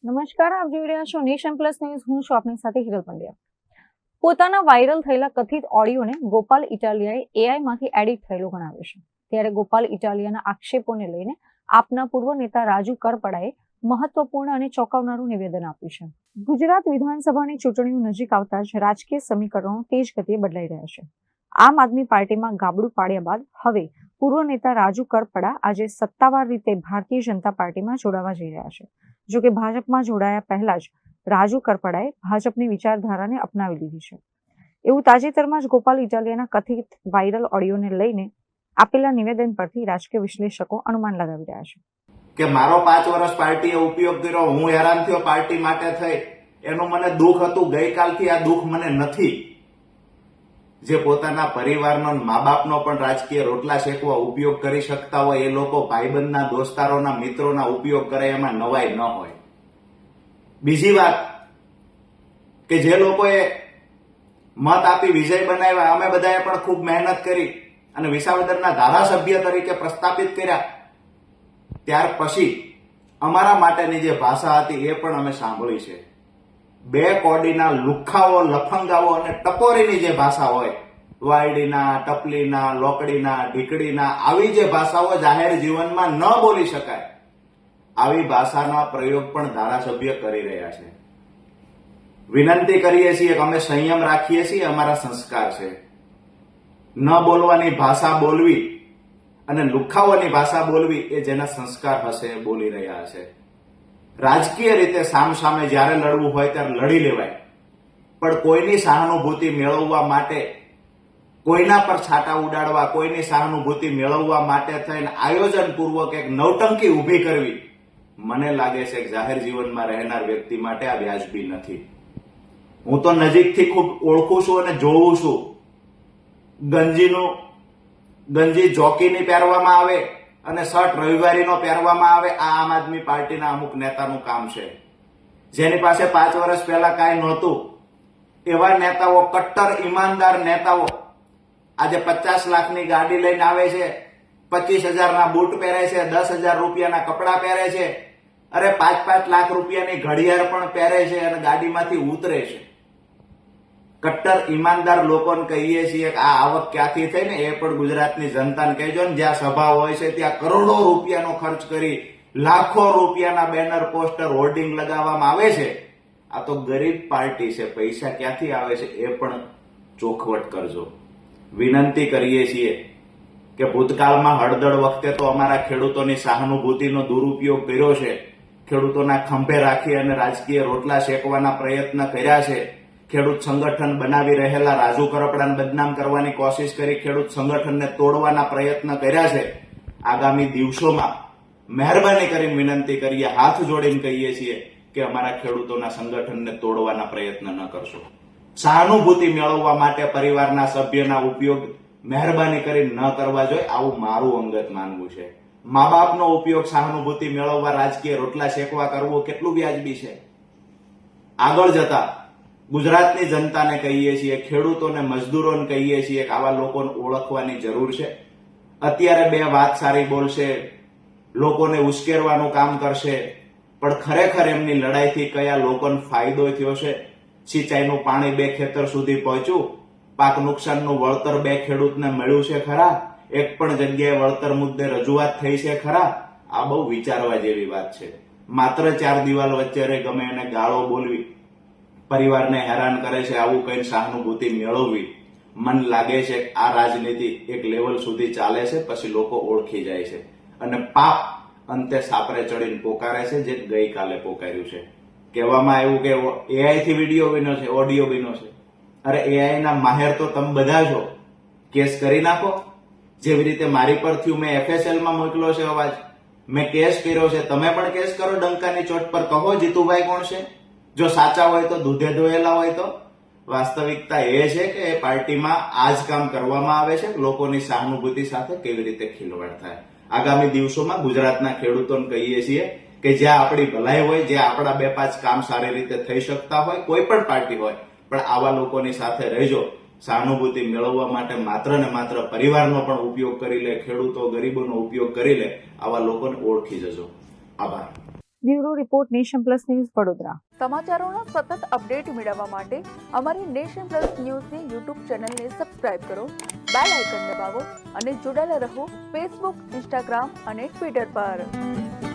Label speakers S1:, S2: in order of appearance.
S1: નમસ્કાર, આપ જોઈ રહ્યા છો નેશન પ્લસ ન્યૂઝ. હું છું આપની સાથે હિરલ પંડ્યા. પોતાના વાયરલ થયેલા કથિત ઓડિયોને ગોપાલ ઇટાલિયાએ એઆઈમાંથી એડિટ થયેલો ગણાવ્યો છે. ત્યારે ગોપાલ ઇટાલિયાના આક્ષેપોને લઈને આપના પૂર્વ નેતા રાજુ કરપડાએ મહત્વપૂર્ણ અને ચોંકાવનારું નિવેદન આપ્યું છે. ગુજરાત વિધાનસભાની ચૂંટણીઓ નજીક આવતા જ રાજકીય સમીકરણો તેજ ગતિએ બદલાઈ રહ્યા છે. આમ આદમી પાર્ટીમાં ગાબડું પાડ્યા બાદ હવે પૂર્વ નેતા રાજુ કરપડા આજે સત્તાવાર રીતે ભારતીય જનતા પાર્ટીમાં જોડાવા જઈ રહ્યા છે. જોકે ભાજપમાં જોડાયા પહેલા જ રાજુ કરપડાએ ભાજપની વિચારધારાને અપનાવી લીધી છે. એવું તાજેતરમાં જ ગોપાલ ઇટાલિયાના કથિત વાયરલ ઓડિયોને લઈને આપેલા નિવેદન પરથી રાજકીય વિશ્લેષકો અનુમાન લગાવી રહ્યા છે
S2: કે મારો 5 વર્ષ પાર્ટીએ ઉપયોગ કર્યો, હું હેરાન થયો પાર્ટી માટે થઈ, એનું મને દુઃખ હતું. ગઈકાલથી આ દુઃખ મને નથી. જે પોતાના પરિવારનો મા બાપનો પણ રાજકીય રોટલા શેકવા ઉપયોગ કરી શકતા હોય એ લોકો ભાઈબંધના, દોસ્તારોના, મિત્રોના ઉપયોગ કરે એમાં નવાઈ ન હોય. બીજી વાત કે જે લોકોએ મત આપી વિજય બનાવ્યા, અમે બધાએ પણ ખૂબ મહેનત કરી અને વિસાવદરના ધારાસભ્ય તરીકે પ્રસ્થાપિત કર્યા. ત્યાર પછી અમારા માટેની જે ભાષા હતી એ પણ અમે સાંભળી છે. બે કોડીના લુખ્ખાઓ, લફંગાઓ અને ટકોરીની જે ભાષા હોય, વાયડીના, ટપલીના, લોકડીના, ઢીકડીના, આવી જે ભાષાઓ જાહેર જીવનમાં ન બોલી શકાય, આવી ભાષાના પ્રયોગ પણ ધારાસભ્ય કરી રહ્યા છે. વિનંતી કરીએ છીએ કે અમે સંયમ રાખીએ છીએ, અમારા સંસ્કાર છે. ન બોલવાની ભાષા બોલવી અને લુખ્ખાઓની ભાષા બોલવી એ જેના સંસ્કાર હશે એ બોલી રહ્યા હશે. રાજકીય રીતે સામસામે જ્યારે લડવું હોય ત્યારે લડી લેવાય, પણ કોઈની સહાનુભૂતિ મેળવવા માટે, કોઈના પર છાંટા ઉડાડવા, કોઈની સહાનુભૂતિ મેળવવા માટે થઈને આયોજનપૂર્વક એક નવટંકી ઊભી કરવી, મને લાગે છે કે જાહેર જીવનમાં રહેનાર વ્યક્તિ માટે આ વ્યાજબી નથી. હું તો નજીકથી ખૂબ ઓળખું છું અને જોઉં છું. ગંજી જોકીની પહેરવામાં આવે અને શર્ટ રવિવારીનો પહેરવામાં આવે. આ આમ આદમી પાર્ટીના અમુક નેતાનું કામ છે. જેની પાસે 5 વર્ષ પહેલા કાંઈ નહોતું એવા નેતાઓ, કટ્ટર ઈમાનદાર નેતાઓ આજે 50 લાખની ગાડી લઈને આવે છે, 25,000ના બૂટ પહેરે છે, 10,000 રૂપિયાના કપડા પહેરે છે, અરે 5-5 લાખ રૂપિયાની ઘડિયાળ પણ પહેરે છે અને ગાડીમાંથી ઉતરે છે. કટ્ટર ઈમાનદાર લોકોને કહીએ છીએ કે આ આવક ક્યાંથી થઈ ને એ પણ ગુજરાતની જનતાને કહેજો ને. જ્યાં સભા હોય છે ત્યાં કરોડો રૂપિયાનો ખર્ચ કરી લાખો રૂપિયાના બેનર, પોસ્ટર, હોર્ડિંગ લગાવવામાં આવે છે. આ તો ગરીબ પાર્ટી છે, પૈસા ક્યાંથી આવે છે એ પણ ચોખવટ કરજો. વિનંતી કરીએ છીએ કે ભૂતકાળમાં હળદળ વખતે તો અમારા ખેડૂતોની સહાનુભૂતિનો દુરુપયોગ કર્યો છે. ખેડૂતોના ખંભે રાખી અને રાજકીય રોટલા શેકવાના પ્રયત્ન કર્યા છે. ખેડૂત સંગઠન બનાવી રહેલા રાજુ કરપડાને બદનામ કરવાની કોશિશ કરી, ખેડૂત સંગઠનને તોડવાના પ્રયત્ન કર્યા છે. આગામી દિવસોમાં મહેરબાની કરીને વિનંતી કરીએ, હાથ જોડીને કહીએ છીએ કે અમારા ખેડૂતોના સંગઠનને તોડવાના પ્રયત્ન ન કરશો. સહાનુભૂતિ મેળવવા માટે પરિવારના સભ્યના ઉપયોગ મહેરબાની કરીને ન કરવા જોઈએ, આવું મારું અંગત માનવું છે. મા બાપનો ઉપયોગ સહાનુભૂતિ મેળવવા, રાજકીય રોટલા શેકવા કરવું કેટલું વ્યાજબી છે? આગળ જતા ગુજરાતની જનતાને કહીએ છીએ, ખેડૂતોને, મજદૂરોને કહીએ છીએ કે આવા લોકોને ઓળખવાની જરૂર છે. અત્યારે બે વાત સારી બોલશે, લોકોને ઉશ્કેરવાનું કામ કરશે, પણ ખરેખર એમની લડાઈથી કયા લોકોને ફાયદો થયો છે? સિંચાઈનું પાણી 2 ખેતર સુધી પહોંચ્યું, પાક નુકસાનનું વળતર 2 ખેડૂતને મળ્યું છે ખરા? એક પણ જગ્યાએ વળતર મુદ્દે રજૂઆત થઈ છે ખરા? આ બહુ વિચારવા જેવી વાત છે. માત્ર 4 દિવાલ વચ્ચે ગમે એને ગાળો બોલવી, પરિવારને હેરાન કરે છે, આવું કઈ સહાનુભૂતિ મેળવવી, મન લાગે છે આ રાજનીતિ એક લેવલ સુધી ચાલે છે, પછી લોકો ઓળખી જાય છે અને પાપ અંતે સાપરે ચડીને પોકારે છે, જે ગઈકાલે પોકાર્યું છે. કહેવામાં આવ્યું કે એઆઈ થી વિડીયો બન્યો છે, ઓડિયો બન્યો છે. અરે એઆઈ ના માહેર તો તમે બધા છો, કેસ કરી નાખો. જેવી રીતે મારી પર થયું, મેં FSL માં મોકલ્યો છે અવાજ, મેં કેસ કર્યો છે, તમે પણ કેસ કરો ડંકાની ચોટ પર. કહો જીતુભાઈ કોણ છે? જો સાચા હોય તો, દૂધે ધોયેલા હોય તો. વાસ્તવિકતા એ છે કે એ પાર્ટીમાં આ જ કામ કરવામાં આવે છે, લોકોની સહાનુભૂતિ સાથે કેવી રીતે ખિલવાડ થાય. આગામી દિવસોમાં ગુજરાતના ખેડૂતોને કહીએ છીએ કે જ્યાં આપણી ભલાઈ હોય, જ્યાં આપણા 2-5 કામ સારી રીતે થઈ શકતા હોય, કોઈ પણ પાર્ટી હોય, પણ આવા લોકોની સાથે રહેજો. સહાનુભૂતિ મેળવવા માટે માત્ર ને માત્ર પરિવારનો પણ ઉપયોગ કરી લે, ખેડૂતો, ગરીબોનો ઉપયોગ કરી લે, આવા લોકોને ઓળખી જજો. આભાર.
S1: Bureau report, Nation Plus News, Vadodara.
S3: સમાચારોનો સતત અપડેટ મેળવવા માટે અમારી નેશન પ્લસ ન્યૂઝની યુટ્યુબ ચેનલને સબસ્ક્રાઇબ કરો, બેલ આઇકન દબાવો અને જોડાયેલા રહો ફેસબુક, ઇન્સ્ટાગ્રામ અને ટ્વિટર પર.